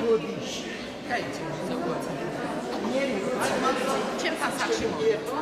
გოდიში. კაიცა, ზოგადად. ჩემთან სახში მოერტო,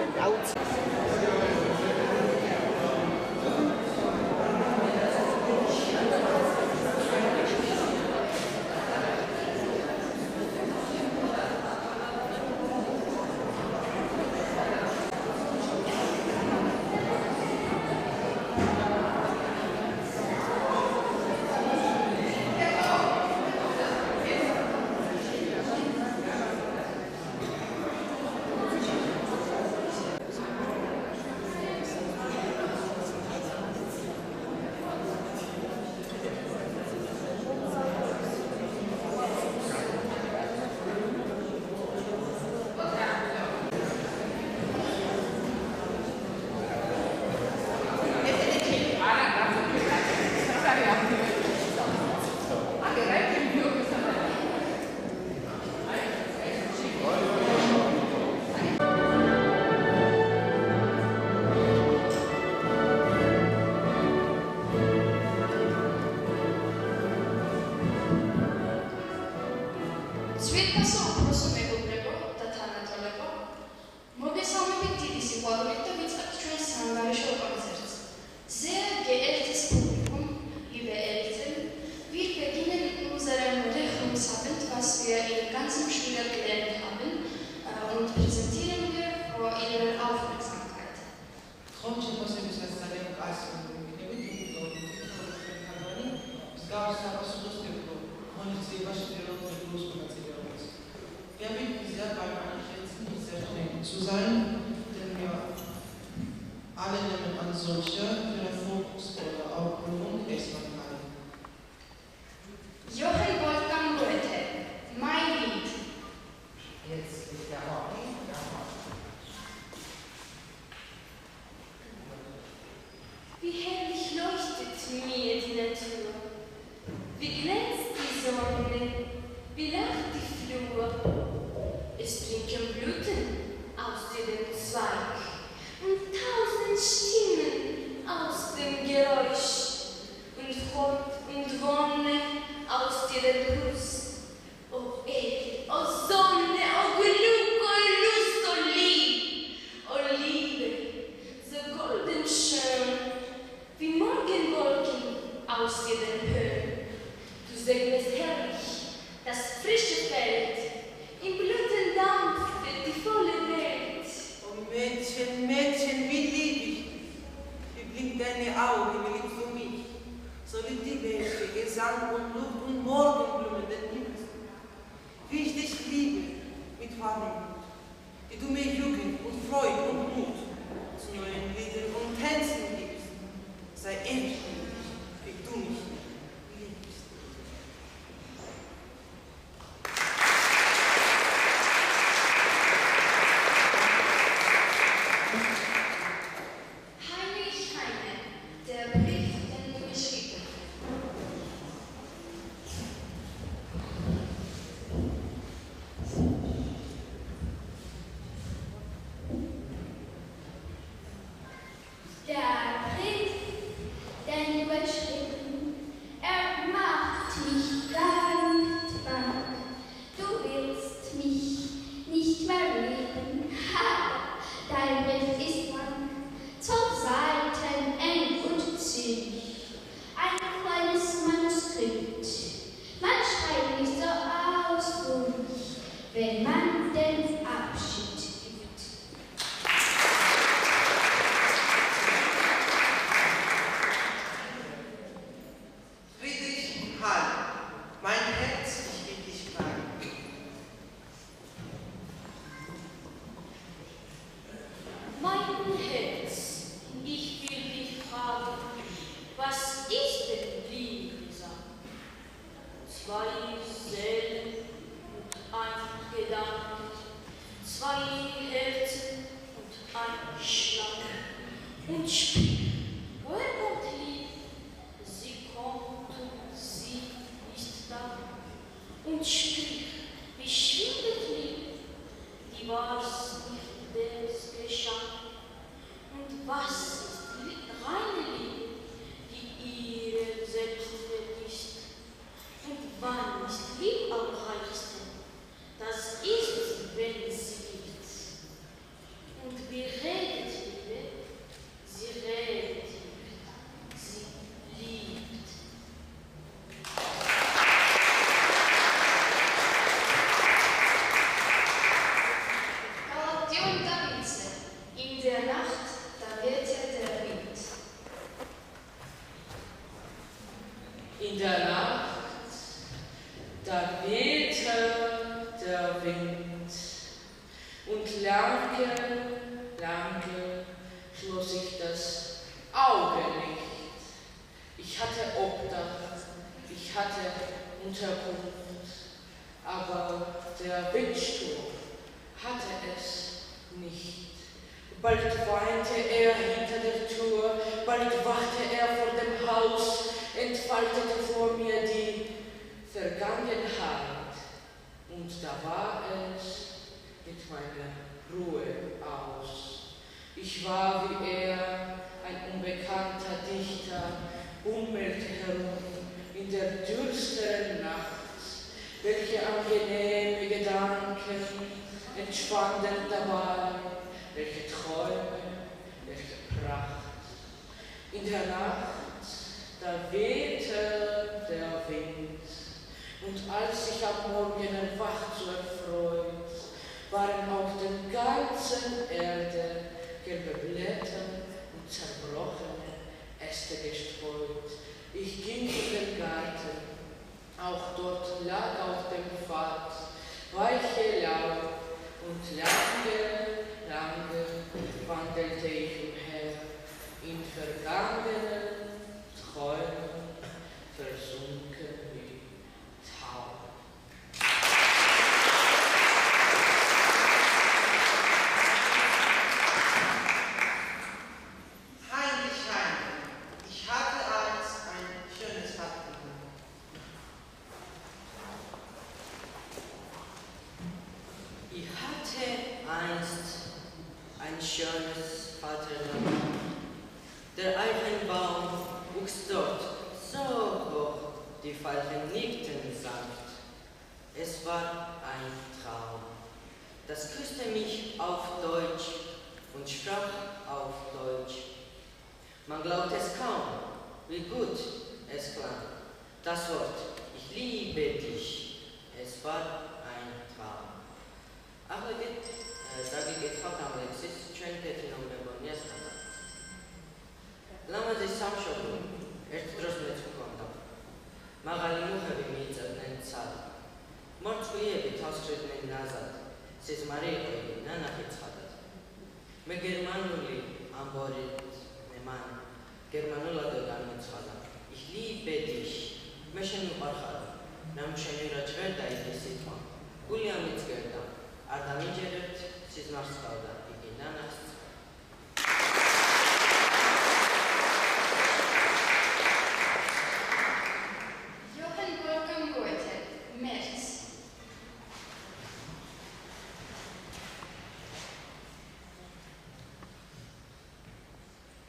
wann ist lieb am Wind. Und lange, lange schloss ich das Auge nicht. Ich hatte Obdach, ich hatte Unterkunft, aber der Windsturm hatte es nicht. Bald weinte er hinter der Tür, bald wachte er vor dem Haus, entfaltete vor mir die Vergangenheit. Und da war es mit meiner Ruhe aus. Ich war wie er, ein unbekannter Dichter, bummelte herum in der düsteren Nacht. Welche angenehme Gedanken entschwanden dabei, welche Träume, welche Pracht. In der Nacht, da wehte der Wind, und als ich am Morgen erwacht so erfreut, waren auf der ganzen Erde gelbe Blätter und zerbrochene Äste gestreut. Ich ging in den Garten, auch dort lag auf dem Pfad weiche Laub, und lange, lange wandelte ich umher, in vergangenen Träumen versunken wie Tau. Ein schönes Vaterland. Der Eichenbaum wuchs dort so hoch, die Veilchen nickten sanft. Es war ein Traum. Das küsste mich auf Deutsch und sprach auf Deutsch. Man glaubt es kaum, wie gut es klang. Das Wort, ich liebe dich, es war ein Traum. Zagigit Hakam Alexis, Trenketinum Begonias Nada. Lama de Samshoglu, Ertrosmet Konda. Magali Muhavi Mizadnen Sad. Mortsuyebi Tasrednen Nazad, says Mareko, Nana Hitzadat. Me Germanuli, Amborit, Neman, Germanula de Ganitsada. Ich liebe dich, Meshen Barhad, Namshenira Tverda Idisitma, William Itzgerda. Adamijeret Sizmarskauda, Iginanas. Johann Wolfgang Goethe, März.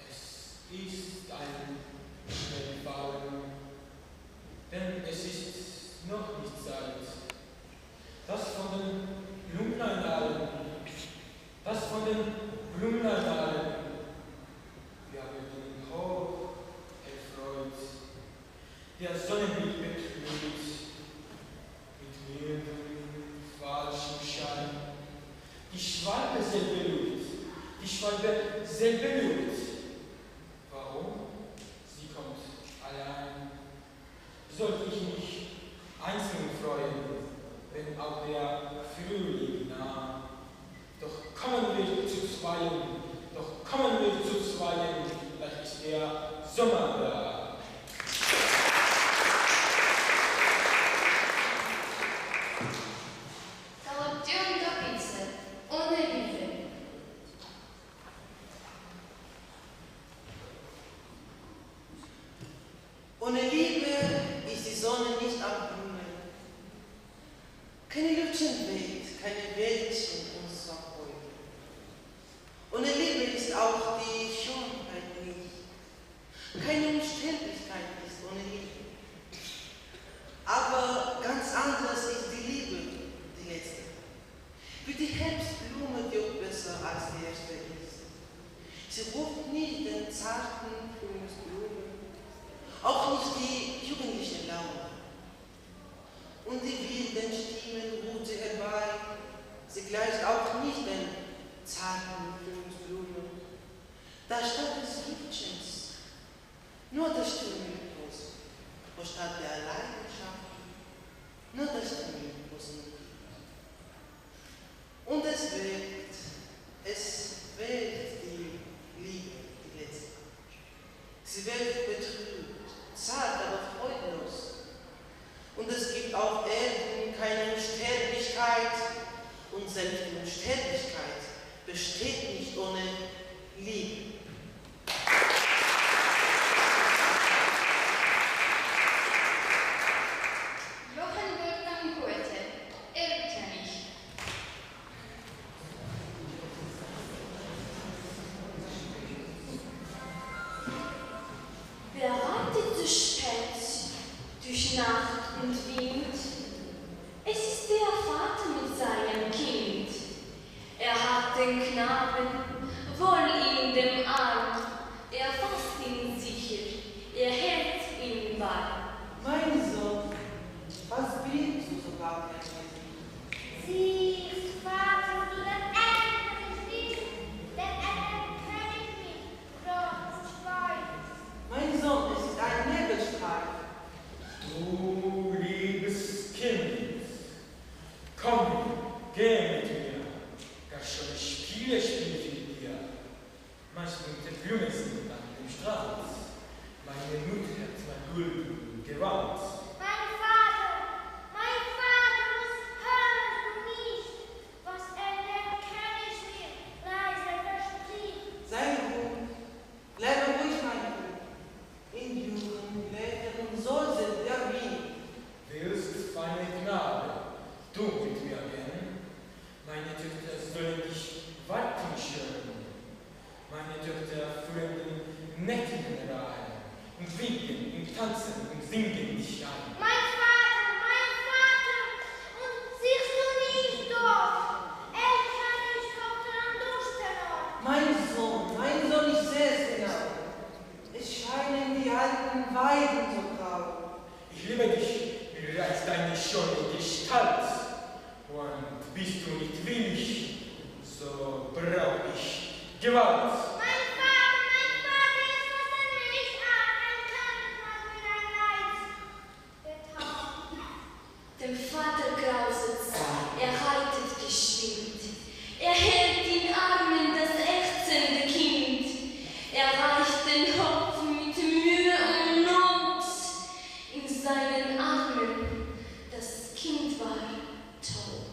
Es ist ein Schnellfahren, denn es ist noch nicht Zeit. Das von den Blumenallen, wir haben ihn hoch erfreut, der Sonnenblick betrübt, mit milden, falschem Schein. Die Schwalbe sehr belügt. Warum? Sie kommt allein. Sollte ich mich einzeln freuen, wenn auch der Frühling nah. Doch kommen wir zu zweien, gleich ist der Sommer da. Колобден топится, он и видит. Ohne Liebe ist die Sonne nicht am Himmel. Keine Lüftchenwelt, keine Wäldchen unserer Freude. Ohne Liebe ist auch die Schönheit nicht. Keine Unsterblichkeit ist ohne Liebe. Aber ganz anders ist die Liebe, die letzte. Wie die Herbstblume wird besser als die erste ist. Sie ruft nicht den zarten Frühlingsblumen, auch nicht die jugendliche Laune. Und die wilden Stimmen ruht sie herbei, sie gleicht auch nicht den zarten Frühlingsblumen. Da statt des Lüftchens nur der Stimmenimpuls, wo statt der Leidenschaft nur der Stimmenimpuls gibt. es wählt die Liebe, die letzte. Sie wählt betrübt, zart, aber freudlos. Und es gibt auf Erden keine Unsterblichkeit, und selbst die Unsterblichkeit besteht nicht ohne Liebe. Johann Wolfgang Goethe, kenne ich. Wer reitet so spät durch Nacht und Wind? Es ist der Vater mit seinem Kind. Er hat den Knaben wohl in dem Arm. Er fasst ihn sicher, er hält ihn bei. Mein Sohn, was willst du so gar nicht? Sie Vater, du das Ende nicht, denn kann ich nicht, groß und schweig. Mein Sohn, es ist ein Nebelstreif. Du liebes Kind, komm, geh mit mir. Gar schon Spiele spiele ich mit dir. Manchmal mit der Blume sind an dem Strand. Meine Mutter hat mein Gulden gewandt. Mein Vater, was hörst du nicht? Was kann ich mir leise verstehen? Sei ruhig, bleibe ruhig, mein Kind. In Jugend, Blätter und Säuse der Wien. Willst, feine Knabe, du mit mir gehen? Meine Töchter sollen dich warten schön. Meine Töchter führen den netten Reihen und winken und tanzen und singen dich an. Mein Vater, und siehst du nicht dort? Kann ich doch dran durchstellen. Mein Sohn, ich sehe es genau. Es scheinen die alten Weiden so grau. Ich liebe dich, mir reizt deine schöne Gestalt. Und bist du nicht willig, so brauch ich Gewalt. Mein Vater, jetzt fasse mich an, ein kleines Mann mit ein Leid. Dem Vater grauset's, er reitet geschwind. Er hält in Armen das ächzende Kind. Er reicht den Kopf mit Mühe und Not in seinen Armen. Das Kind war tot.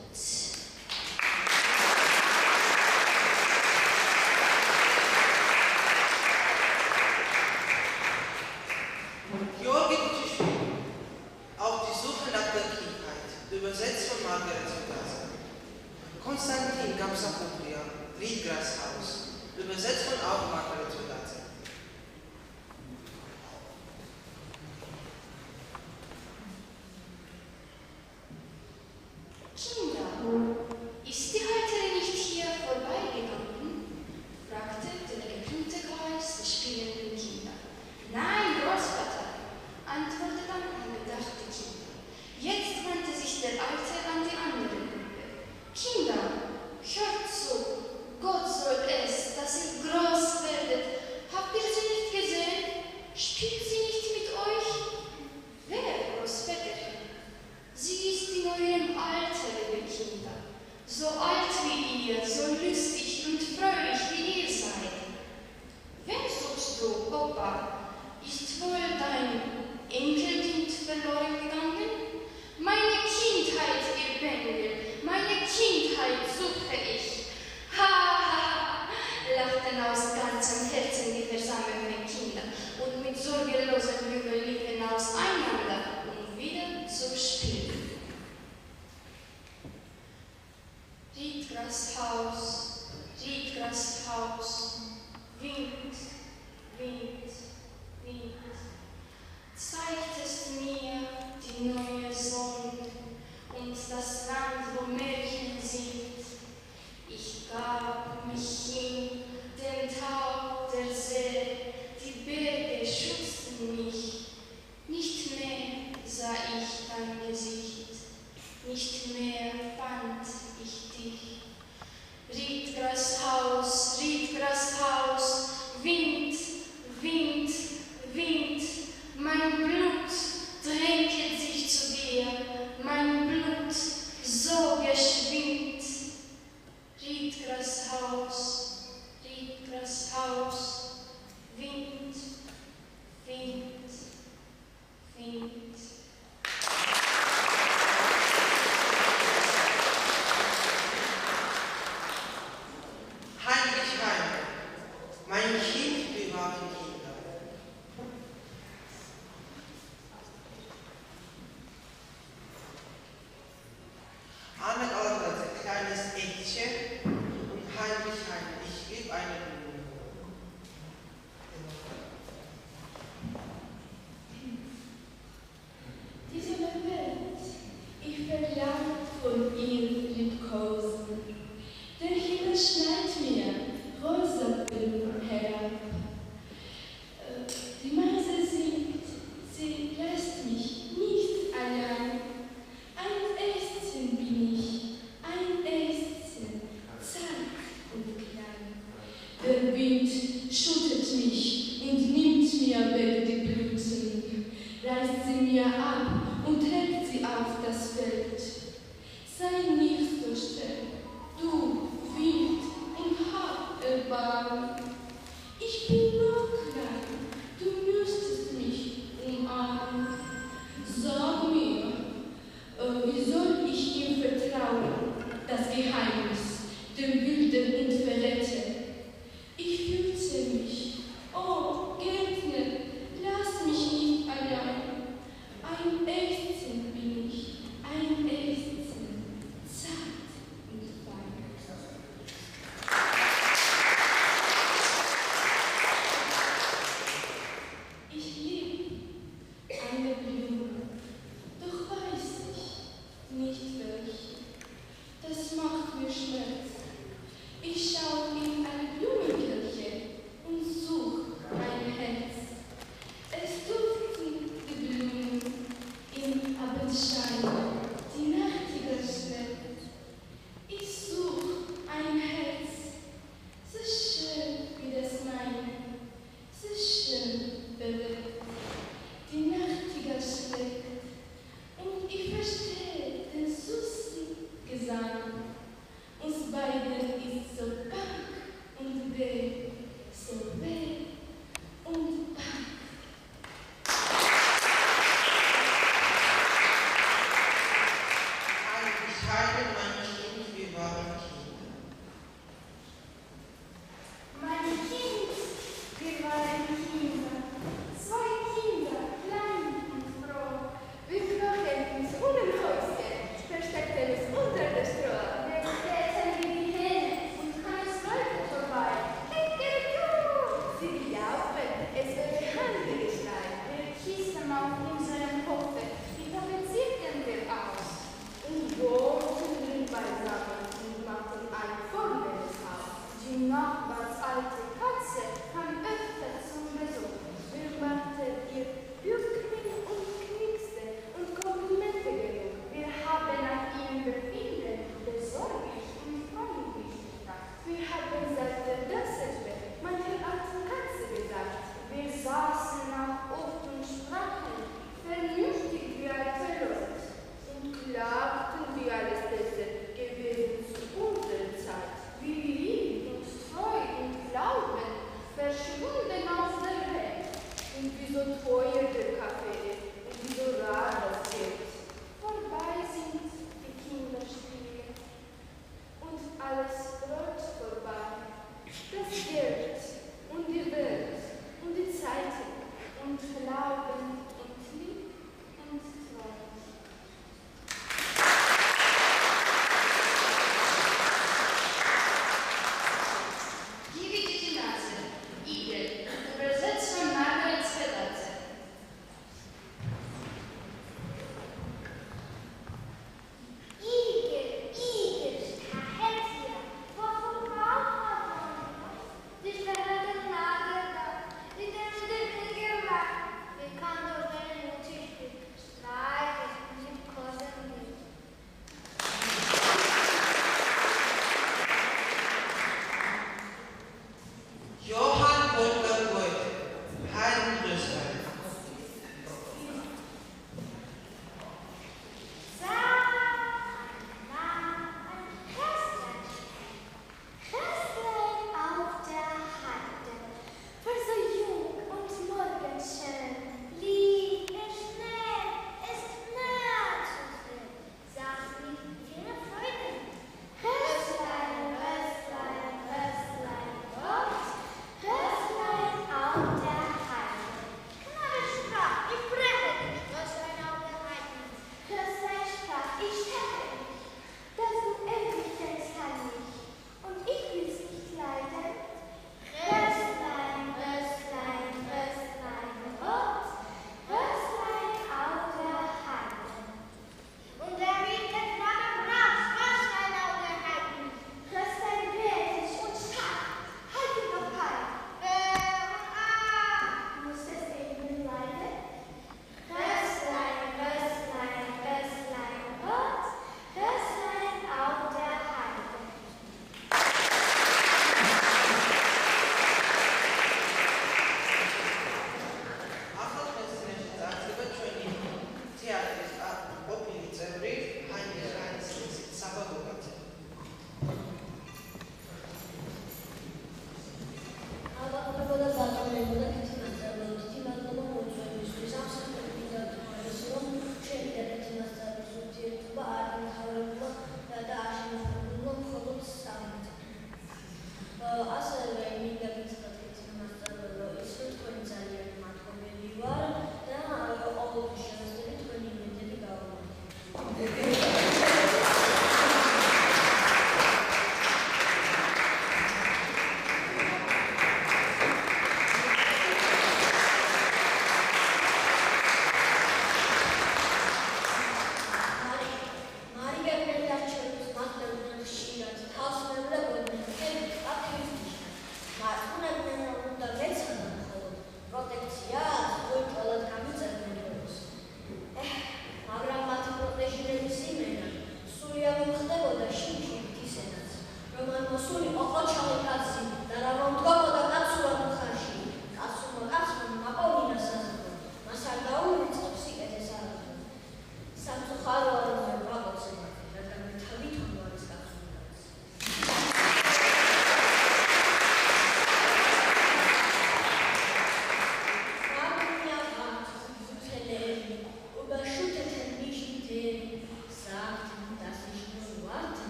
Georgi Tschüschwin, auf die Suche nach der Kindheit, übersetzt von Margaret Zugasa. Konstantin Gamsapopria, Riedgras Haus, übersetzt von auch Margaret Zugasa. Kinder, ist die Heuterin nicht hier vorbeigegangen? Fragte der gekrümmte Kreis der spielenden Kinder. Nein, Großvater, antwortete dann angedachte Kinder. Jetzt wandte sich der Alte an die andere Gruppe. Kinder, hört zu, Gott soll es, dass ihr groß werdet. Habt ihr sie nicht gesehen? Spielt sie nicht mit euch? Wer, Großväterchen? Sie ist in eurem Alter, liebe Kinder. So alt wie ihr, so lustig und fröhlich wie ihr seid. Wen suchst du, Opa? Ist wohl dein Enkelkind verloren gegangen? Meine Kindheit, ihr Bengel, meine Kindheit suche ich. Ha, ha, ha, lachten aus ganzem Herzen die versammelten Kinder und mit sorgenlosen Jubel liefen auseinander, um wieder zu spielen. Riedgrashaus, Riedgrashaus, Wind, Wind, Wind, zeigtest mir die neue Sonne und das Land, wo Märchen sind. Ich gab mich hin, dem Tau der See, die Berge schützten mich. Nicht mehr sah ich dein Gesicht, nicht mehr fand ich dich. Riedgrashaus, Riedgrashaus, Wind, Wind, Wind, mein Blut macht mir Schmerz. Ich schaue in eine Blumenkirche und suche ein Herz. Es duften die Blumen im Abendschein, die Nachtigall schnell. Ich suche ein Herz, so schön wie das meine, so schön bewegt. Die Nachtigall schlägt und ich verstehe den süßen Gesang. Uns beiden ist so bang und weh, so weh und bang. Ich heile mein Kind, wir waren Kinder. Mein Kind, wir waren Kinder, 2 Kinder, klein und froh. Wir flogen ins Huhnenhäuschen, versteckten es unter der Stroh. Wir täten wie die Hähne und kamen Leute vorbei. Kikerikü! Sie jauchten, es wurde Handgeschrei. Wir kießen auf unserem Hofe, wie tapezierten wir aus. Und wo zu den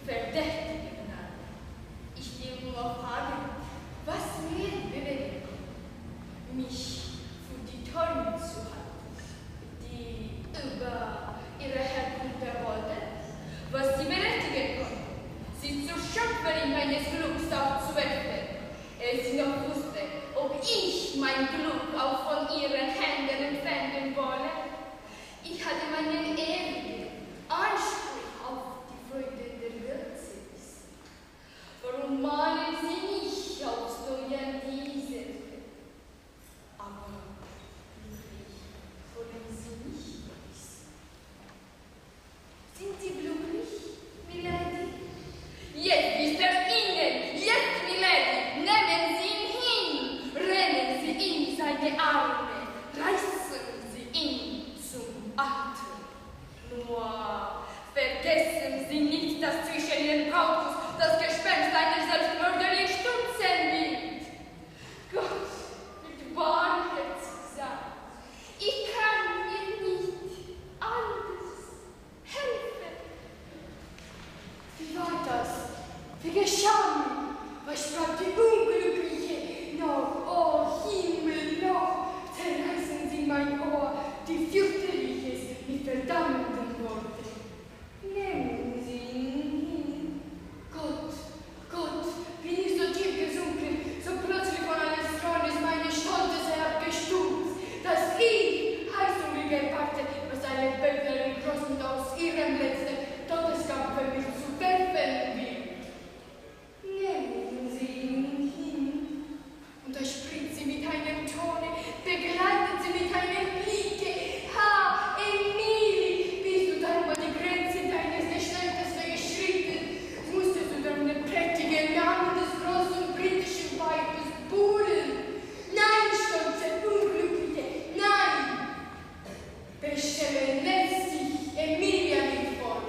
verdächtige Gnade. Ich will nur fragen, was mir bewegt, mich für die Tollen zu halten, die über ihre Herkunft behaupten, was sie berechtigen konnten, sie zur Schöpferin meines Glücks aufzuwerfen. Sie noch wusste, ob ich mein Glück auch von ihren Händen entfernen wolle. Ich hatte meinen ewigen Anspruch auf die Freude der Götzis. Warum mahnen sie mich aufs Neue an diese? Aber glücklich wollen sie nicht wissen. Sind sie glücklich, Milady? Jetzt ist Ihnen! Jetzt, Milady! Nehmen Sie ihn hin! Rennen Sie in seine Arme! Reißen Sie ihn zum Atem! Nur vergessen Sie nicht, dass zwischen Ihren Brautfuß das Gespenst einer Selbstmörderin stutzen wird! Gott wird barmherzig sein! Ich kann mir nicht anders helfen! Wie war das? Wie geschah mir? Was sprach die Unglückliche? Noch, oh Himmel, noch zerreißen Sie mein Ohr, die fürchterliches mit verdammten Worten. Nehmen Sie ihn hin. Gott, Gott, bin ich so tief gesunken, so plötzlich von eines Thrones meines Stolzes herabgestürzt, dass ich heißhungrig erwarte, was eine Bettlerin Großmut aus ihrem letzten Todeskampf für mich zu werfen will. Nehmen Sie ihn hin. Und da spricht sie mit einem Tone, begleitet sie mit einem Blicke. Ha, Emilie, bist du dann über die Grenze deines Geschlechtes geschritten? Musstest du dann den prächtigen Namen des großen britischen Weibes buhlen? Nein, stolze Unglückliche, nein! Beschämen lässt sich Emilia nicht vor,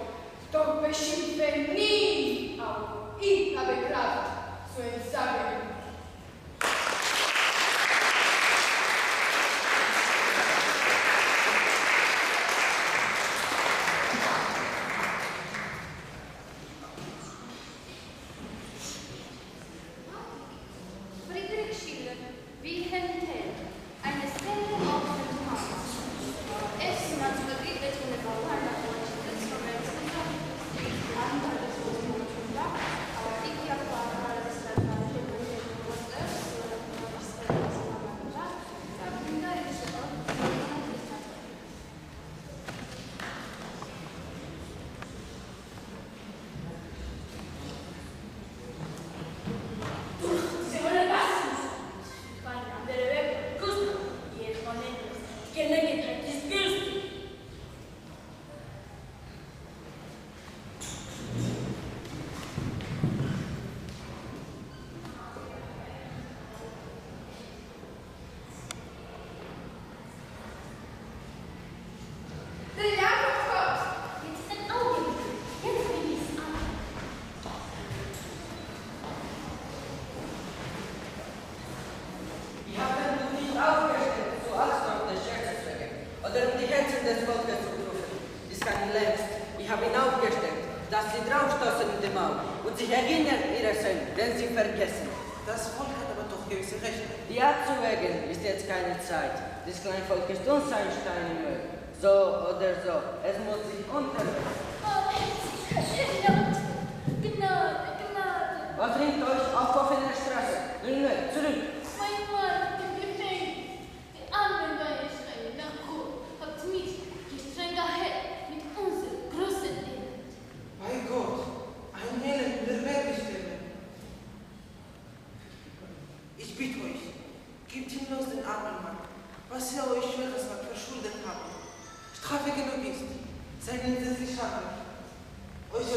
doch beschimpfe nie auch. Ich habe Kraft zu entsagen. Friedrich Schiller, Wilhelm Tell, eine Stelle auf dem Haus. Es nas Madrid eine Bauern Sie erinnern ihre Söhne, denn sie vergessen. Das Volk hat aber doch gewisse Rechte. Die abzuwägen ist jetzt keine Zeit. Das Kleinvolk ist uns ein Stein im Weg. So oder so, es muss sich unterwerfen. Gnade, Gnade. Was bringt euch auf offener Straße? Nun, zurück. Mein Mann hat dem Gefängnis. Die armen Weißsteine nach Gott hat mich, gestrenger Herr, mit unserem großen Elend. Bei Gott, ein Elend der Werbestelle. Ich bitte euch, gebt ihm los den armen Mann, was ihr euch schweres Mal verschuldet habt. Strafe genug ist, segnen Sie sich an. Euch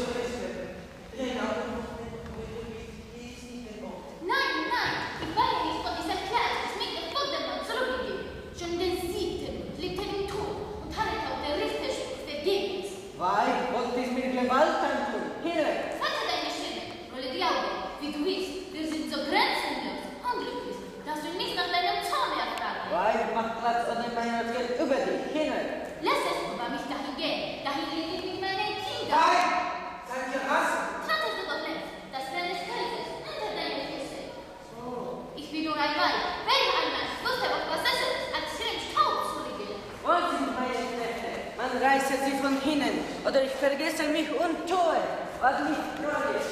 vergessen mich und tue, was mich freut.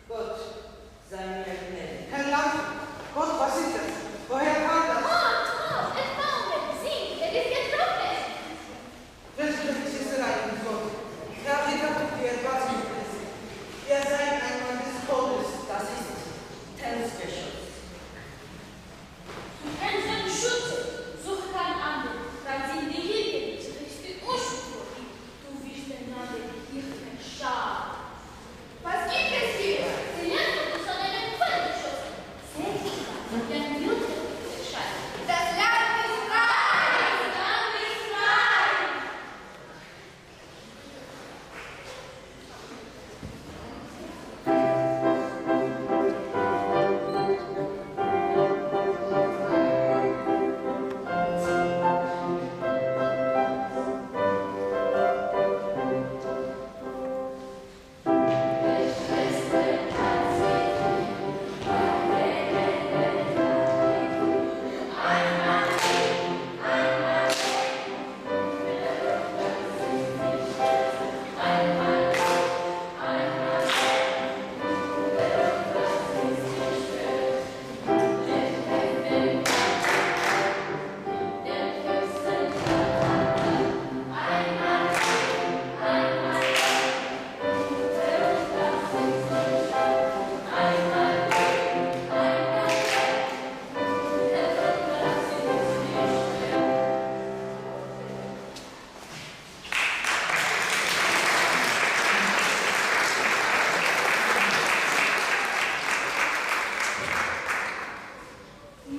Gott sei mir gnädig. Herr Land, Gott, was ist das? Woher kam das? Oh, es baumelt, sieh, ist getroffen. Welche ist es eigentlich, Gott? Ich habe gedacht, ihr etwas ist. Ihr seid ein Mann des Todes. Das ist Tanzgeschoss. Du kennst den Schutz, suche keinen anderen, dann sind die Hilfe nicht richtig Ursprung. Du wirst den Namen hier verschauen. Was gibt es hier? Die Lernen ist an einem Pfeil geschossen. Selbst wenn Blut erscheint. Das Land ist frei! Das Land ist frei!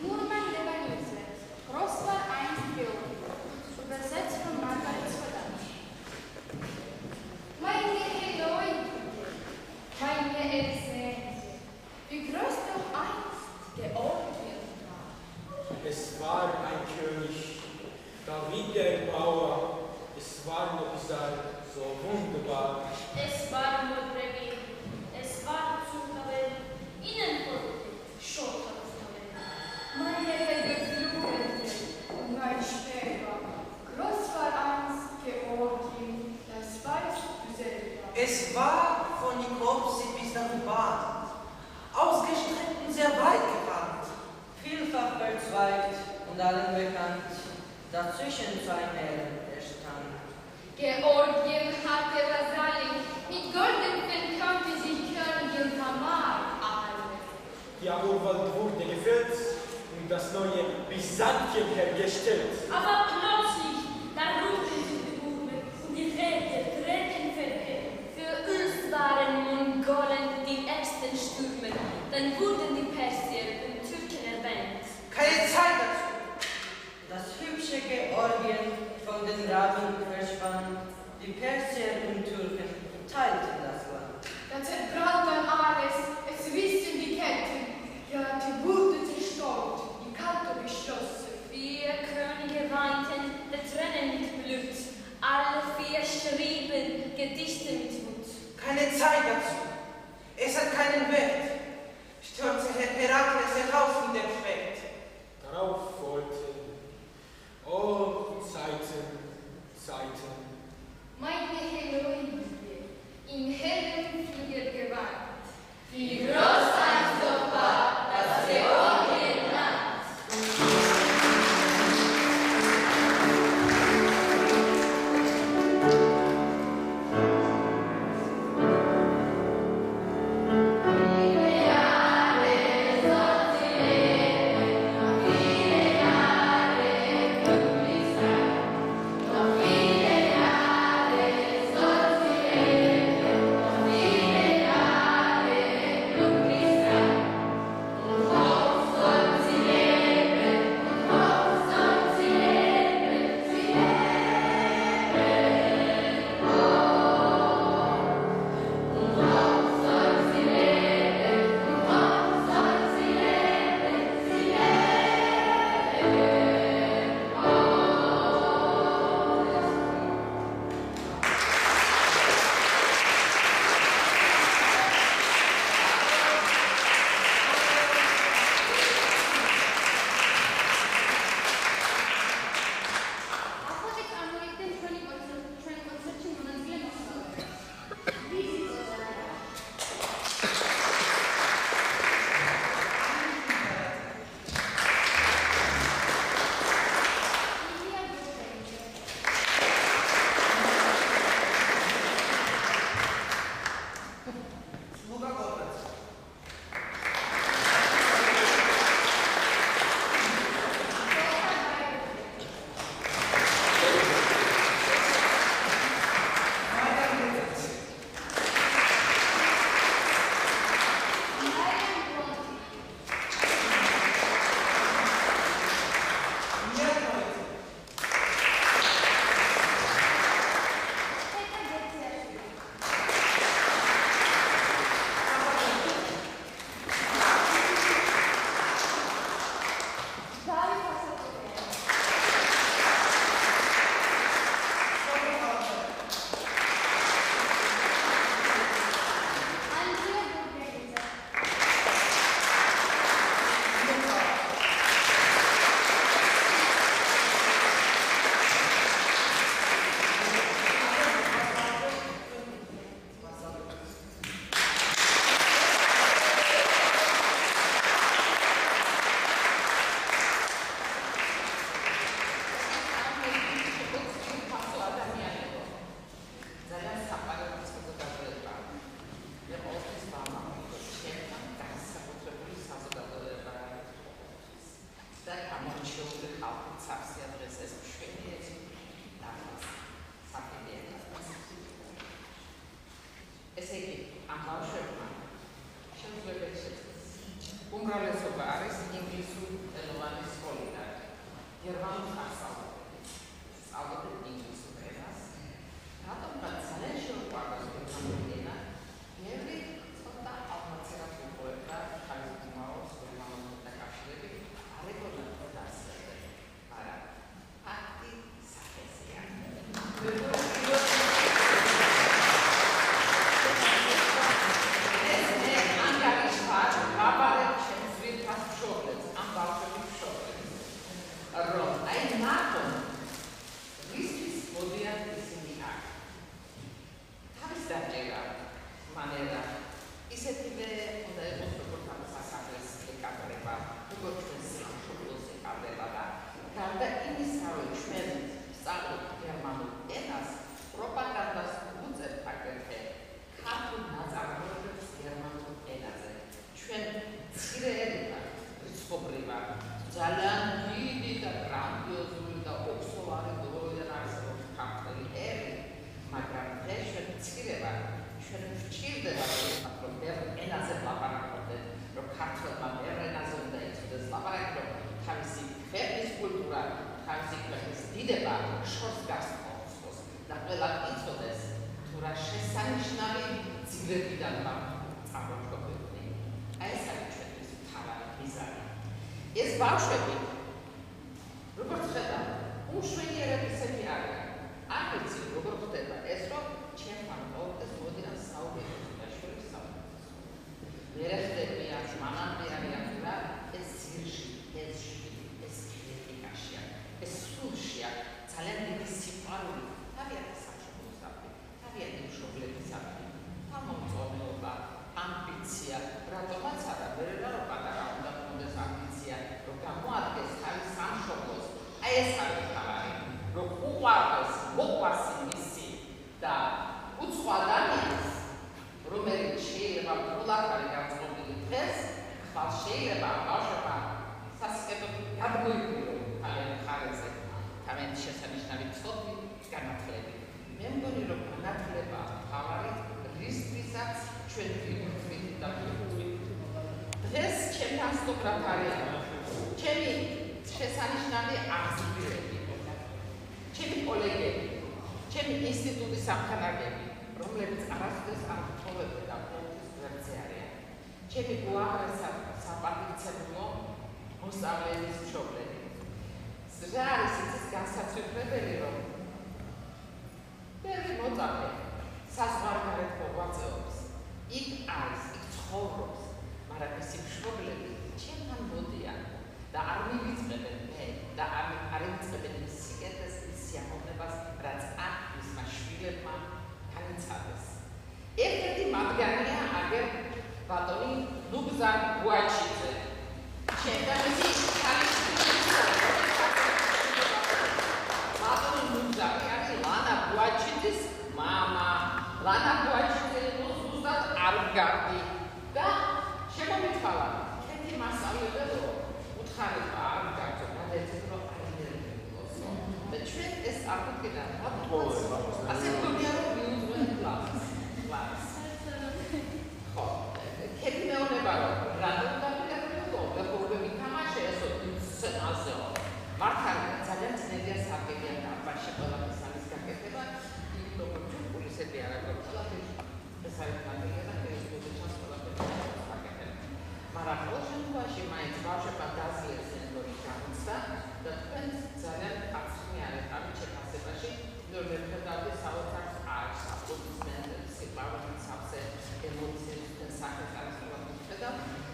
Murmann Lebanese. Groß war einst Georg. Übersetzt von Margaret Sodam. Meine Heroin, meine Exzellenz, wie groß doch einst Georgien war. Es war ein König, David der Bauer. Es war Nobisal, so wunderbar. Es war Nordrhein, es war Zuckerwelt, Innenpolitik, Schottland. Meine helle Jugend und mein Späher. Groß war einst Georgien, das weißt du selber. Es war von Nikopsi bis nach Bad, ausgestreckt und sehr weit gewandt. Vielfach verzweigt und allen bekannt, dazwischen zwei Meeren erstand. Georgien hatte Vasallen, mit Goldenfell konnte sich Königin Tamar ahnen. Der Urwald wurde gefällt und das neue Byzantium hergestellt. Aber plötzlich, da ruften sich die Urmen und die Räte treten verkehrt. Für uns waren Mongolen die ersten Stürmer, dann wurden die Persier und Türken erwähnt. Keine Zeit dazu. Das hübsche Georgien von den Raben verschwand, die Persier und Türken teilten das Land. Da zerbrannte alles, es rissen die Ketten, ja, die wurde zerstört, die Kante geschlossen. 4 Könige weinten, der Tränen mit Blut. Alle 4 schrieben Gedichte mit Wut. Keine Zeit dazu. Es hat keinen Wert. Stürzte Herakles heraus in den Specht. Darauf folgten, oh Zeiten. Meine Heroine im hellen Flügelgewand. Wie groß einst doch war das Georgienland. Viele Jahre ამ ბავშვებმა შემოგვეცეს უმრავლესობა არის ინგლისური ენოვანი სკოლიდან გერმანულ ხარსავთ სწავლობენ ინგლისურ ენას რატომღაც ძალიან შეუყვარდეს გერმანული ენა ბევრი ცოტა ალმაცერას უყურებდა თავის უმაოს გერმანულ დაკავშირებით არ ეკონათ დასწრებენ მაგრამ ფაქტი სახეზეა ეს ბავშვები როგორც ხედავ უშვენიერად ისეთი არიან არ ვიცი როგორ ხდება ეს რომ ჩემთან ყოველთვის მოდიან საუბრობენ და შორის საუბრობენ მე ხდები არც მანამდე არიან რა ეს ძირში ეს კრიტიკაშია ეს სულშია ძალიან დიდი სიყვარული თავიანთი სამშობლოსადმი თავიანთი მშობლებისადმი ამომწონილობა ამბიცია რატომაც არა ვერ რომ პატარა უნდა კონდეს ამბიცია რომ გამოადგეს თავის სამშობლოს აი ეს არის თავარი რომ უყვარდეს მოყვარს მისი და უცხო ადამიანს რომელიც შეიძლება ფულად არის განწყობილი დღეს ხვალ შეიძლება ბავშვებმა სასიკეთოდ გადმოიყვირო თავიანთ მხარეზე თავიანთი შესანიშნავი ცოდნი განათლებით მე მგონი რომ განათლება თავარი რისთვისაც ჩვენ ვიქნებით და დღეს ჩემთან სტოკრად არიან ჩემი შესანიშნავი აღზრდილები ჩემი კოლეგები ჩემი ინსტიტუტის სამხანაგები რომლებიც არასოდეს არ გთხოვებდნენ და ყოველთვის გვერდზე არიან ჩემი უაღრესად საპატივცემულო მოსწავლეების მშობლები რა არის ის განსაცვიფრებელი რომ ბევრი მოწაფე საზღვარგარეთ მოღვაწეობს იქ არის იქ ცხოვრობს მაგრამ მისი მშობლები ჩემთან მოდიან და არ მივიწყებენ მე და არ მივიწყებენ ის სიკეთეს ის სიამოვნებას რაც აქ მისმა შვილებმა განიცადეს ერთ-ერთი მათგანია აგერ ბატონი ლუგზარ გუაჩიძე ჩემთან მისი ბატონი ლუგზარი არის ლანა გუაჩიძის მამა ლანა გუაჩიძე ზუსტად არ გარდი და შემომითვალა ერთი მასწავლებელო უთხარება არ გაგწო გადაეცეთ რომ აინტერესებულოსო და ჩვენ ეს აღდგენა რატომ ასე გქონია რომ მიუძღვენ კლასს ხო ქეთი მეუბნება რომ რატომ დაგიწერებულო ვეუბნები თამაში ესო სცენაზეო მართალი ძალიან ძნელია საკითხია და აბაში ყველაფერს არის გაკეთება იმიტომ რომ ჯგუფისები არ აქვს ყველაფერს ეს არის მაგალითად და ეს პოზიციას ყველაფერს გაკეთება მაგრამ ყოველ შემთხვევაში მაინც ბავშვებმა დაძლევს ენდორი გამოცდა და თქვენ ძალიან აცნიარეთ ამით შეფასებაში რომ მეთქედავდი საოცარ არის აპლოდისმენტებს სიყვარულის სავსე ემოციების და სახეს არის ყველაფერს ხედავ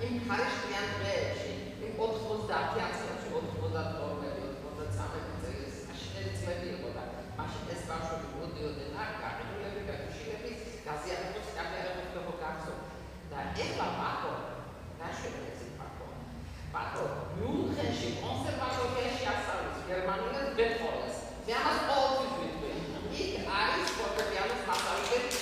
იმ ხარისხიან დღეებში, იმ 90-იან წლებში, 92-ში, 93 წლის აშენელი წლები იყო და მაშინ ეს ბავშვები მოდიოდნენ აქ გაყიდულები და შილების გაზიარებებს კაფეარებს ხო გახსოვ და ეხლა ნაშენებს პატო მიუნხენში კონსერვატორიაში ასწავლის გერმანულად ბეთჰოვენს მე ამას ყოველთვის ვიტყვი იქ არის ფორტეპიანოს მასწავლებელი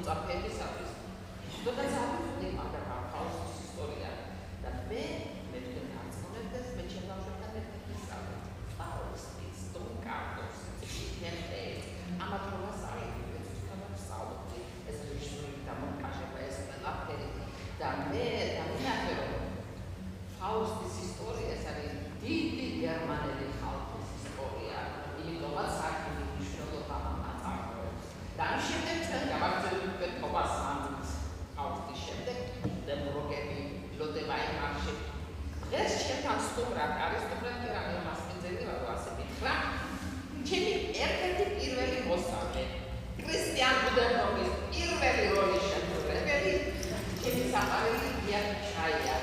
მოწაფეების არის. შედოდა ზაბუნდი მაგრამ ფაუსტის ისტორია და მე თქვენ აღწმუნებდეს მე ჩემბავშვებთან ერთად ვისწავლე. ფაუსტის, დონ კარლოს, სიჩენე, ამათრობას აიღეს თვითონაც სწავლობდი ეს რეჟისორი და მონტაჟება ეს ყველაფერი და მე დამინახე რომ ფაუსტის ისტორია ეს არის დიდი გერმანელი ხალხის ისტორია, იმიტომაც საქმე მნიშვნელობა აწარმოებს. და ამ შემდეგ ჩვენ გავაგრძელებთ თობას ამით ფაუსტის შემდეგ დემროგები, ლოდევაიმარში. დღეს ჩემთან სტუმრად არის სტუმრად კი რა მე მასპინძელი ვარ ასე ვითხრა. ჩემი ერთ-ერთი პირველი მოსწავლე, კრისტიან ბუდენბურგის პირველი როლის შემსრულებელი, ჩემი საყვარელი გია ჩაია.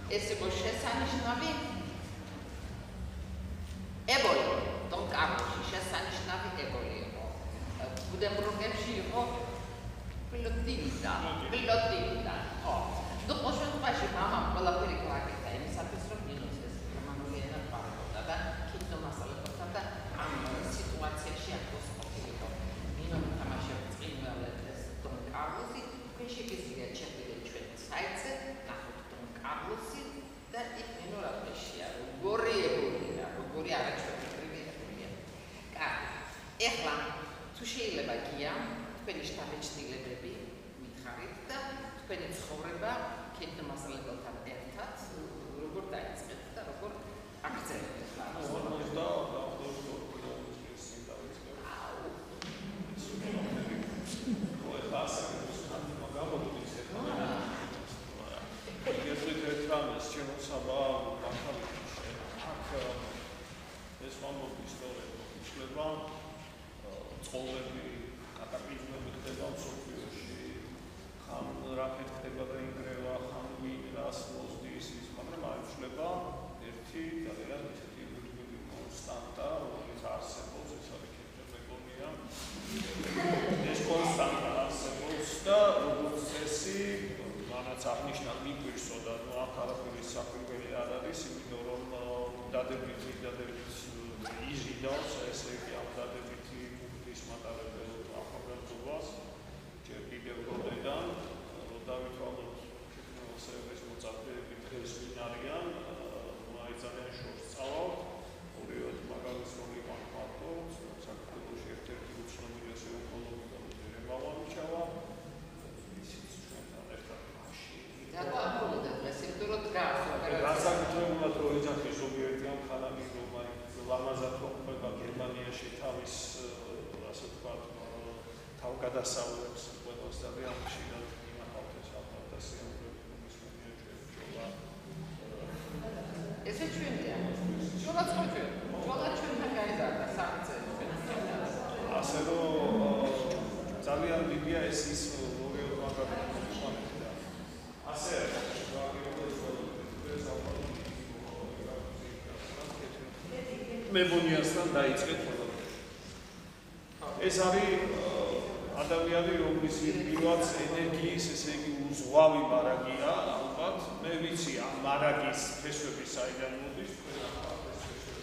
ეს იყო შესანიშნავი ებოლი, დონ კარლოსში შესანიშნავი ებოლი იყო. ბუდენბურგებში იყო პილოტივიდან. ნუ ყოველთვის მამამ ყველაფერი გააკეთა იმისათვის, რომ ნინოს ეს გერმანული ენა პარაკობდა და კინომასალებთან და ამ სიტუაციაში ახლოს ყოფილიყო. ნინო თამაშობს წინვალეთ ეს დონ კარლოსი, თქვენ შეგიძლია ჩაგვიდეთ ჩვენ საიტზე, ნახოთ დონ კარლოსი და იქ ნინო რა ფეშია, როგორი ებოლია, როგორი არაჩვეულებრივი ებოლია. კარგი. ეხლა თუ შეიძლება გია თქვენი შთაბეჭდილებები მითხარით და თქვენი ცხოვრება კინომასალებთან ერთად როგორ დაიწყეთ და როგორ აგრძელებთ ხა? ცხოვრები კატაკლიზმები ხდება მსოფლიოში, ხან რაფეთ ხდება და ინგრევა, ხან ვინრას მოსდის ის, მაგრამ აიჩლება ერთი ძალიან ისეთი უდიდესი კონსტანტა, რომელიც არსებობს, ეს არის კეთილმეგონია. ეს კონსტანტა არსებობს და როგორც წესი, მანაც აღნიშნავ მიგვირსო და აქ არაფერი საქმებელი არ არის, იმიტომ რომ დადებით იზიდავს ესე იგი ამ დადებითი მატარებელ ახალგაზრდობას ჯერ კიდევ როდიდან რომ დავითვალოთ შექმნილსეების მოწაფეები დღეს ვინ არიან აი ძალიან შორს წავალ ორივე მაგალითს რომ ვიყავ მარტო საქართველოში ერთ-ერთი უცნობიესი ონკოლოგი და რემალოვიჩავა ისიც ჩვენთან ერთად მაშინ და დღეს იმდროდ გას გასაკუთრებულად რომ ეძახი ზოგიერთი ამ ხალხი რომ აი ლამაზად ყოფება გერმანიაში თავის ასე ვთქვათ, თავგადასავლებს ყველას ძალიან ხშირად იმახავთ ეს ფანტაზიები, რომლის მიეჭვება. ესე ჩვენია. ჩვენაც ხოჭე. ჩვენაც ჩვენთან გაიზარდა საფრთხე. ასე რომ ძალიან დიდია ეს ის ორი მაგალითი. ასე მებონიასთან დაიწყეთ ეს არის ადამიანი, რომლის პირველად ენერგიის, ესე იგი, უზღვავი მარაგია, ალბათ. მე ვიცი ამ მარაგის ფესვები საიდან მოდის, თქვენ ახლა ეს ფესვები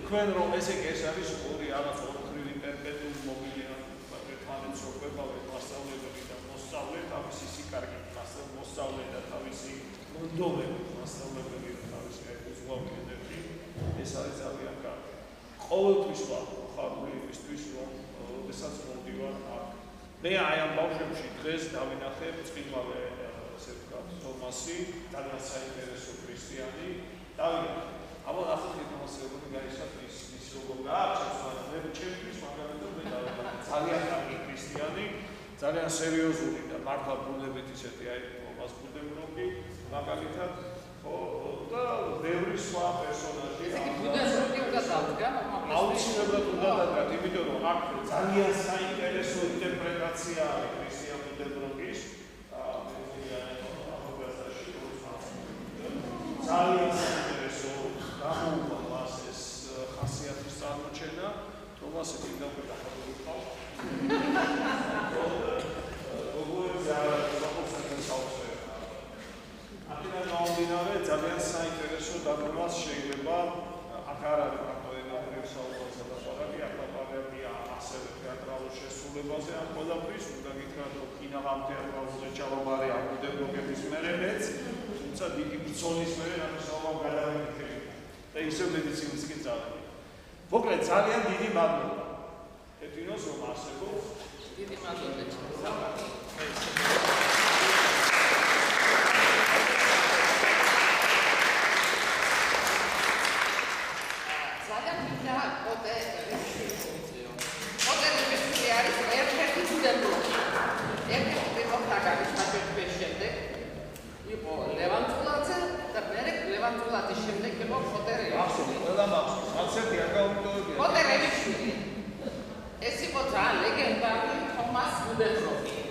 თქვენ რომ ესე იგი ეს არის ორი რაღაც ორქრივი პერპეტუუმ მობილია, ერთმანეთსროება, მასწავლებელი და მოსწავლე, თავისი სიკარგით მოსწავლე და თავისი მონდომები, მასწავლებელი და თავისი უზღვავი ენერგია, ეს არის ძალიან კარგი. ყოველთვის ვარ ხარული იმისთვის, რომ როდესაც მოვდივარ აქ. მე აი ამ ბავშვებში დღეს დავინახე ბრწყინვალე, ასე ვთქვათ, თომასი, ძალიან საინტერესო ქრისტიანი. დავინახე. აბა ახლა თვითონაცებული გაიცნობ ის როგორ გააჩნდა, მე ჩემთვის მაგალითად მე დავინახე ძალიან კარგი ქრისტიანი, ძალიან სერიოზული და მართლა ბუნებით ისეთი აი თომას ბუდენბურგი, მაგალითად ხო და ბევრი სხვა პერსონაჟი. ესე იგი ბუდენბურგი უნდა დავდგა, აუცილებლად უნდა დავდგა, იმიტომ რომ აქ ძალიან საინტერესო ინტერპრეტაცია მსოფლმხედველობაზე ამ ყველაფრის უნდა გითხრათ, რომ კინაღამთე აბაუზე ჩავაბარე აკუდებლობების მერეც, თუმცა დიდი ბრძოლის მერე ამისაუბრა გადავიქცე და ისევ მედიცინას კი წავედი. მოკლედ ძალიან დიდი მადლობა. ეთინოს რომ არსებობს. დიდი მადლობა. ძალიან მინდა ოდე არის ერთ-ერთი სტუდენტი. ერთ-ერთი მომთაგარის მაგერტის შემდეგ იყო ლევან წულაძე და მერე ლევან წულაძის შემდეგ იყო ხოტერელი. ახსოვს, ყველა მახსოვს. აქცენტი არ გაუმტოვებია. ხოტერელიშვილი. ეს იყო ძალიან ლეგენდარული თომას გუდენბროკი.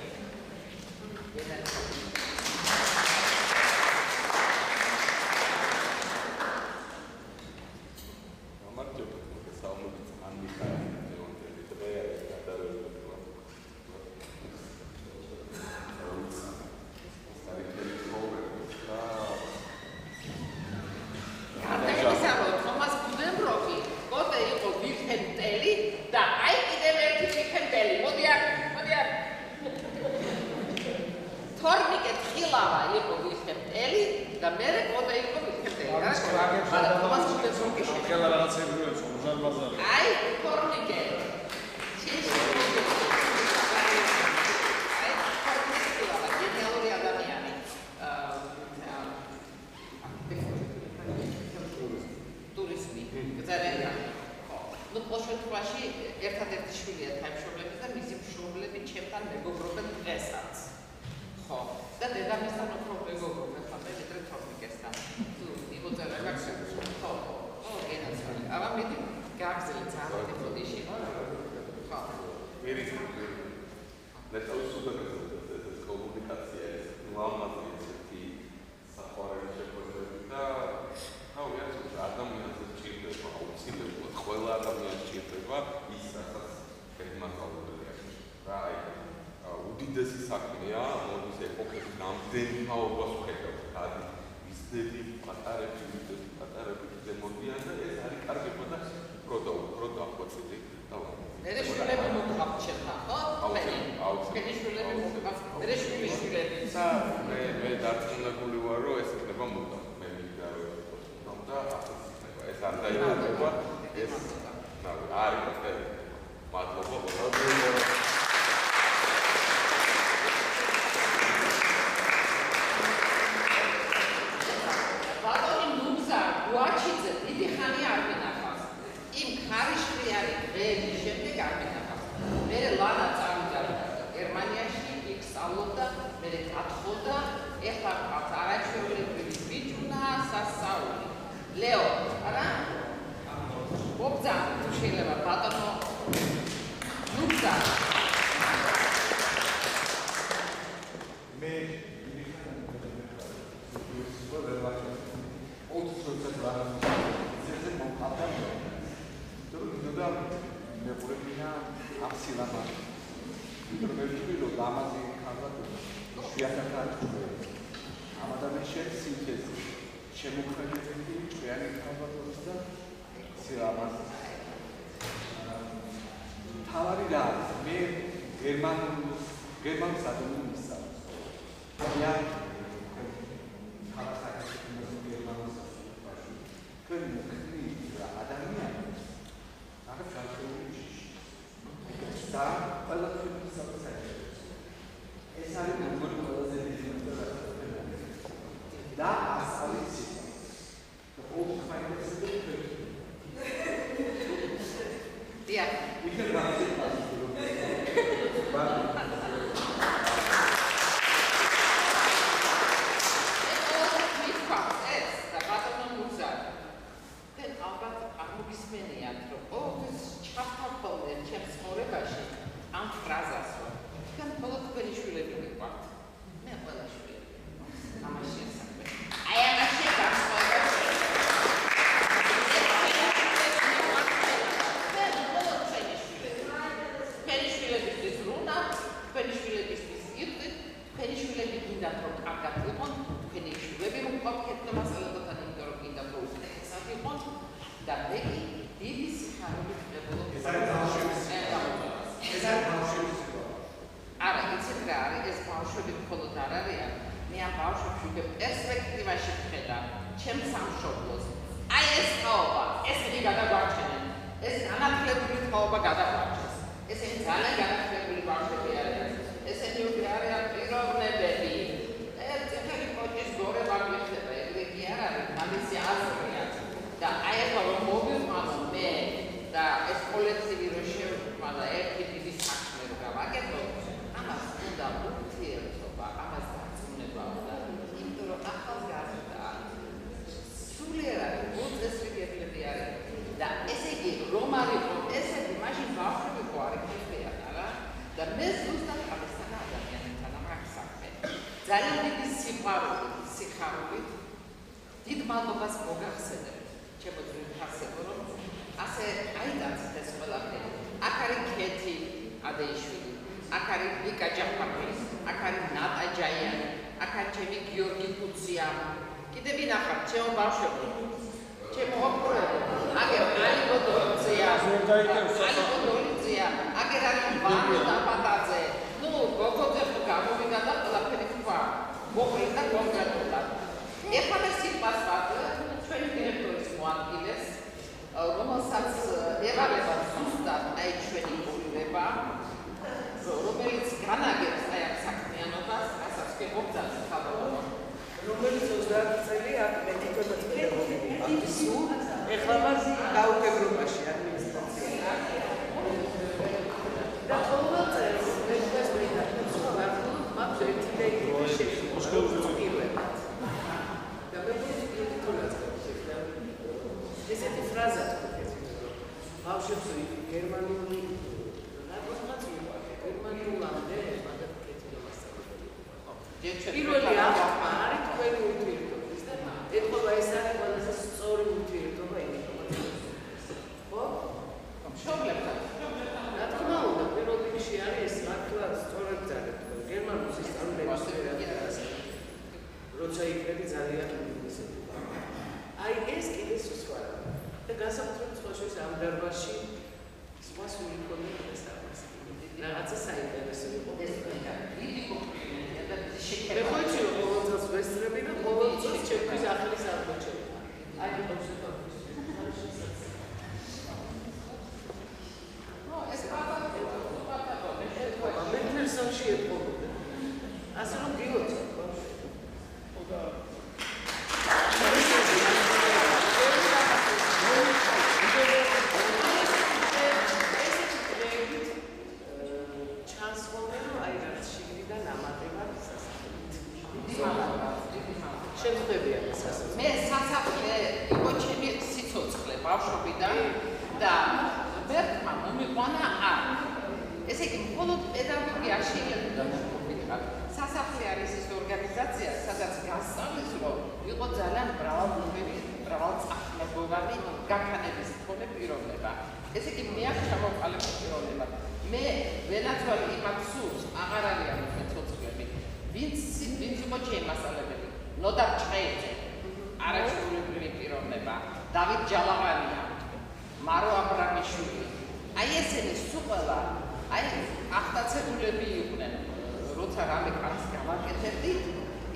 ეს არის ბავშვების არ არიან, მე ამ ბავშვებში უკვე პერსპექტივაში ვხედავ ჩემს სამშობლოს. აი ეს თაობა, ესენი გადაგვარჩენენ, ეს განათლებული თაობა გადაგვარჩენს. ესენი ძალიან განათლებული ბავშვები არიან, ესენი უკვე არიან პიროვნებები. წითელი კოჭის გორება გვიხდება, ეგრე კი არ არის, ამისი აზრია. და აი ახლა რომ მოვიყვანო მე და ეს კოლექტივი რომ შევყვანა ერთი დიდი საქმე რომ გავაკეთო, ამას უნდა ურთიერთობა, ამას დარწმუნება უნდა, იმიტომ რომ ახალგაზრდა სულიერად მოწესრიგებლები არიან და ესე იგი რომ არ იყო ესეთი მაშინ ბავშვები ხო არ იქნებიან არა და მე ზუსტად ამასთან ადამიანებთან ამ საქმე ძალიან დიდი სიხარულით დიდ მადლობას მოგახსენებ ჩემო ძვირფასებო რომ ასე აიტანცეთ ეს ყველაფერი. აქ არის ქეთი ადეიშვილი, აქ არის ვიკა ჯაფარია, აქ არის ნატა ჯაიანი, აქ არის ჩემი გიორგი კუცია. კიდე ვინახავთ ჩემო ბავშვებო, ჩემო ოქროებო, აგერ ალიკო დოლიძეა, ალიკო დოლიძეა, აგერ არის ვანო დაპატაძე. ნუ გოგოძე ხო გამოვიდა და ყველაფერი თქვა, მოკლედ და კონკრეტულად. ეხლა მე სიტყვას ვაძლევ ჩვენი დირექტორის მოადგილეს, რომელსაც ეღალება ზუსტად აი ჩვენი მოგივება, რომელიც განაგებს აი ამ საქმიანობას, რასაც კი მოგძალს ხალხო. რომელიც 30 წელი აქ მედიკოთა წლებია. ეხლა მას გაუგებრობაში ადმინისტრაცია. და ყოველ წელს ეს მინდა სხვა მათ ერთი და იგივე შეგვიძლია. და მე ესეთი ფრაზა ბავშვებს გერმანული რაღაცა გერმანულამდე პირველი აღთქმა არის თქვენი ურთიერთობის და ეთქობა ეს არის ყველაზე სწორი ურთიერთობა ინფორმაციას. ხო? მშობლებთან. რა თქმა უნდა, პირველ რიგში არის ეს მართლა სწორად ძალიან გერმანულ სისტემას როცა იქნები ძალიან ისეთი. აი ეს კიდე სხვა და განსაკუთრებით სხვაშორის ამ დარბაზში სხვა სული ქონია ეს არის. რაღაცა საინტერესო იყო. ეს დიდი კომპლიმენტია და შეკრება. მე ხოჭი რომ ყოველ წელს ვესწრები და ყოველ წელს ჩემთვის ახლის აღმოჩენა. აი ბავშვებო. ეს პატარა მე ნერსონში ეთქობოდა. ასე რომ გილოცავ. მე სასახლე იყო ჩემი სიცოცხლე ბავშვობიდან და ვერტმა მომიყვანა არ. ესე იგი, მხოლოდ პედაგოგია შეიძლება ვთქვა. სასახლე არის ის ორგანიზაცია, სადაც გასწავლის, რომ იყო ძალიან მრავალწახნაგოვანი გაქანების მქონე პიროვნება. ესე იგი, მე აქ ჩამოყალიბდა პიროვნება. მე ვენაცვალე იმათ სულს აღარ არიან მეცოცხლები. ვინც იყო ჩემი მასალებები. ნოდარ ჩხეიძე, არაჩვეულებრივი პიროვნება, დავით ჯალაღანია, მარო აბრამიშვილი. აი ესენი სულ ყველა, აი ახტაცებულები იყვნენ, როცა რამე კაცს გავაკეთებდით,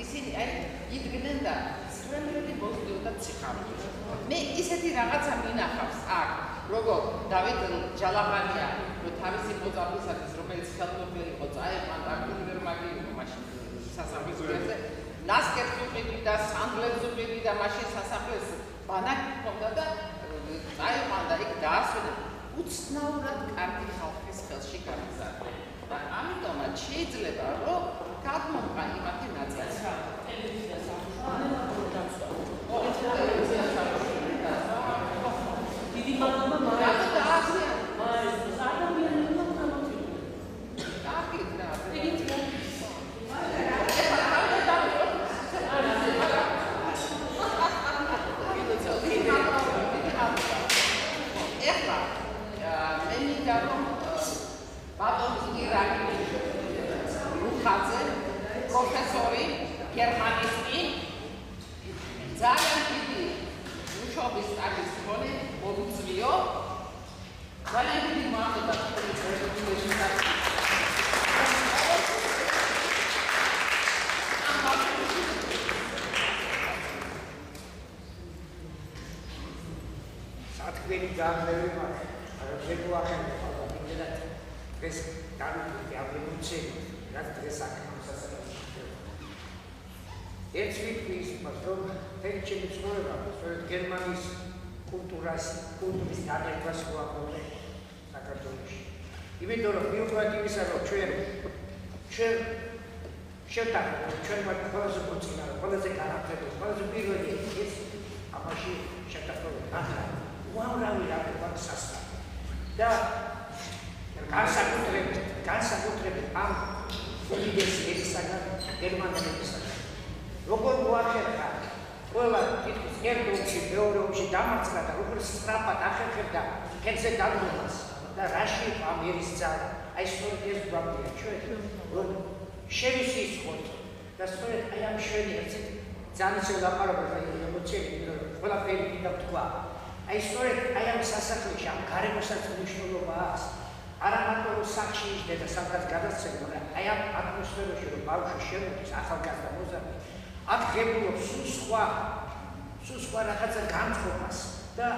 ისინი აი იდგნენ და სრემლები მოსდიოდა ციხამში. მე ისეთი რაღაცა მინახავს აქ, როგორ დავით ჯალაღანია, რო თავისი მოწაფისათვის, რომელიც ხელმოკლე იყო, წაეყვანდა კუნვერმაგი იყო მაშინ სასახლის გვერდზე. ნასკერწუყიდი და სანდლერწუყიდი და მაშინ სასახლეს ბანაკი ჰქონდა და წაიყვანდა იქ დაასვენა უცნაურად კარგი ხალხის ხელში გამიზარდა და ამიტომაც შეიძლება რომ გადმოყვა იმათი ნაწილი. დიდი მადლობა პროფესორი, გერმანისტი, ძალიან დიდი მუშაობის სტაჟის მქონე, მოგწვიო, ძალიან დიდი მადლობა თქვენი პრეზენტაციის. გამძლეები მაქვს. მაგრამ შეგვახერხეთ ალბათ იმედად ეს დავიწყოთ ამ რევოლუციით, რაც დღეს აქ მოსასწრაფია. ერთი ის მაგრამ თეთრი ჩემი ცხოვრება, სწორედ გერმანიის კულტურის დანერგვას მოაყოლე საქართველოში. იმიტომ რომ მიუხედავად იმისა, რომ ჩვენ შევდარგეთ, ჩვენ მათ ყველაზე მოწინა, ყველაზე განათლებული, ყველაზე პირველი ის ამაში შეთანხმება ახლა უამრავი რამე სასწრაფო და განსაკუთრებით ამ უდიდესი ერისაგან გერმანელებისაგან როგორ მოახერხა ყველა თითქმის ერთ ომში მეორე ომში დამარცხდა და როგორ სწრაფად ახერხებდა ხელზე დაბრუნებას და რაში ამ ერის ძალა აი სწორედ ეს გვამია ჩვენ რომ შევისიცხოთ და სწორედ აი ამ შვენიერზე ძალიან შევლაპარაკოთ ემოციები ყველაფერი მინდა ვთქვა აი სწორედ აი ამ სასახლეში ამ გარემოსაც მნიშვნელობა აქვს არა მარტო სახში იჯდა და სადღაც გადასცემა მაგრამ აი ამ ატმოსფეროში რომ ბავშვი შემოდის ახალგაზრდა მოზარდი აქ ღებულობს სულ სხვა რაღაცა განწყობას და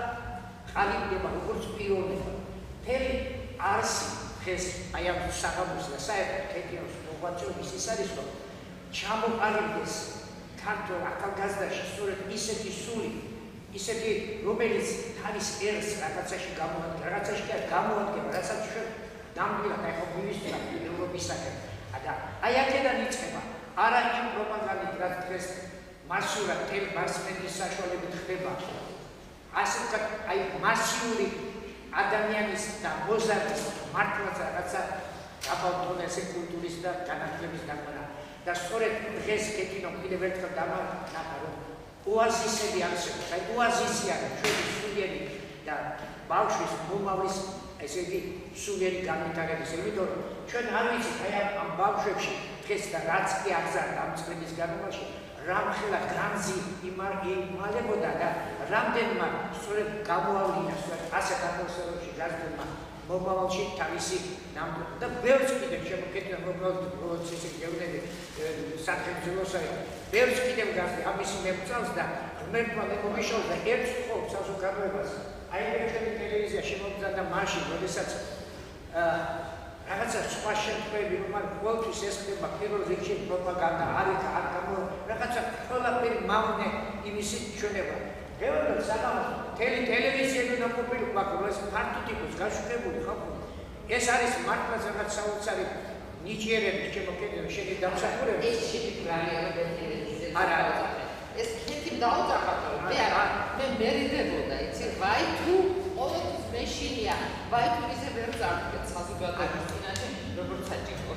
ყალიბდება როგორც პიროვნება მთელი არსი დღეს აი ამ საღამოს და საერთოდ კეთილოს მოღვაწეობის ის არის რომ ჩამოყალიბდეს ქართულ ახალგაზრდაში სწორედ ისეთი სული ისეთი რომელიც თავის ერს რაღაცაში გამოადგება რასაც ჩვენ ნამდვილად აი ხო მივისწრაფ ევროპისაკენ და აი აქედან იწყება არა იმ პროპაგანდით რაც დღეს მასურად მასმედიის საშუალებით ხდება ასე ვთქვათ აი მასიური ადამიანის და მოზარდის მართლაც რაღაცა გაბალტონესე კულტურის და განათლების დაკვრა და სწორედ დღეს კეთილო კიდევ ერთხელ დამარცხდა რომ ოაზისები არსებობს, აი ოაზისი არის ჩვენი სულიერი და ბავშვის მომავლის ესე იგი სულიერი განვითარების, იმიტომ რომ ჩვენ არ ვიცით აი ამ ბავშვებში დღეს და რაც კი აღზარდა ამ წლების განმავლობაში, რამხელა განძი იმალებოდა და რამდენმა სწორედ გამოავლინა სწორედ ასეთ ატმოსფეროში გაზრდმა მომავალში თავისი ნამდვილ და ბევრს კიდევ შემოკეთდა მოკლედ ისე გეუბნები სახელმწიფოსა ბევრს კიდევ გასწრა ამისი მებწავს და ღმერთმა მოგიშოვდა ერთ ხოლ საზოგადოებას აი ჩვენი ტელევიზია შემოგზავნა მაშინ როდესაც რაღაცა სხვა შემთხვევები რომ ყოველთვის ეს ხდება პირველ რიგში პროპაგანდა არ გამო რაღაცა ყველაფერი მავნე იმისი ჩვენება გეუბნები საგამოს ტელევიზიები ნაკופილი გვაქვს ეს ფართოდ იყოს გაშუქებული ხალხი ეს არის მართლაც რაღაც საოცარი ნიჭიერების შემოკეთება შენი დამსახურება ეს შეფრალიანები არა ეს კეთი დაუძახა მე მერიდებოდა იცი ვაი თუ ყოველთვის მეშინია ვაი თუ ისე ვერ წარდგეთ საზოგადოების წინაშე როგორც საჭირო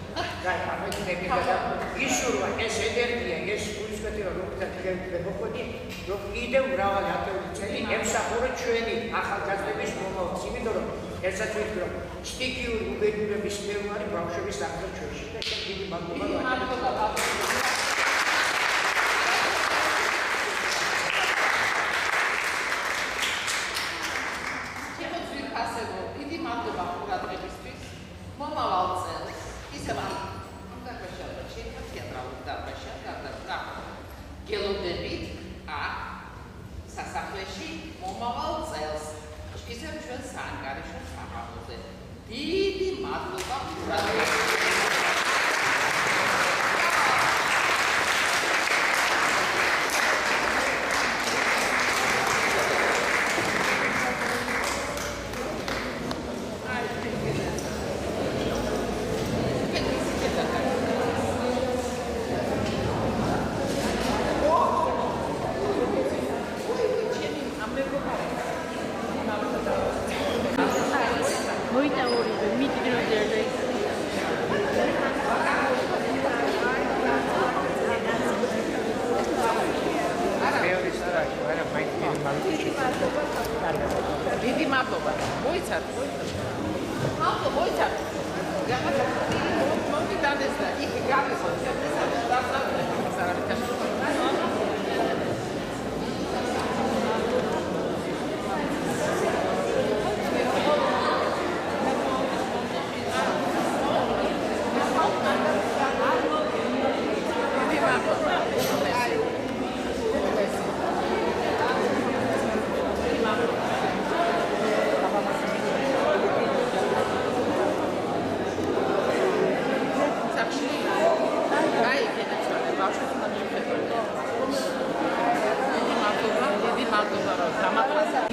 გაი ამეთქები და ისურვა ეს ენერგია ეს გულისხმობა რომელსაც გეუბნები რომ კიდევ მრავალი ათეული წელი ემსახურა ჩვენი ახალგაზრდების მომავალს იმიტომ რომ ერთსაც ვიტყვი რომ სტიქიური უბედურების მფერვარი ბავშვების აღდგა ჩვენში და შენ დიდი მადლობა მომავალ წელს ისევ ამ დარბაზში შეიძლება თეატრალურ დარბაზში გელოდებით აქ სასახლეში მომავალ წელს ისევ ჩვენ საანგარიშო საღამოზე დიდი მადლობა ოთახში კაი გენაცვალე ბავშვებს უნდა მიუხედავთ. დიდი მადლობა რომ გამაყენეთ.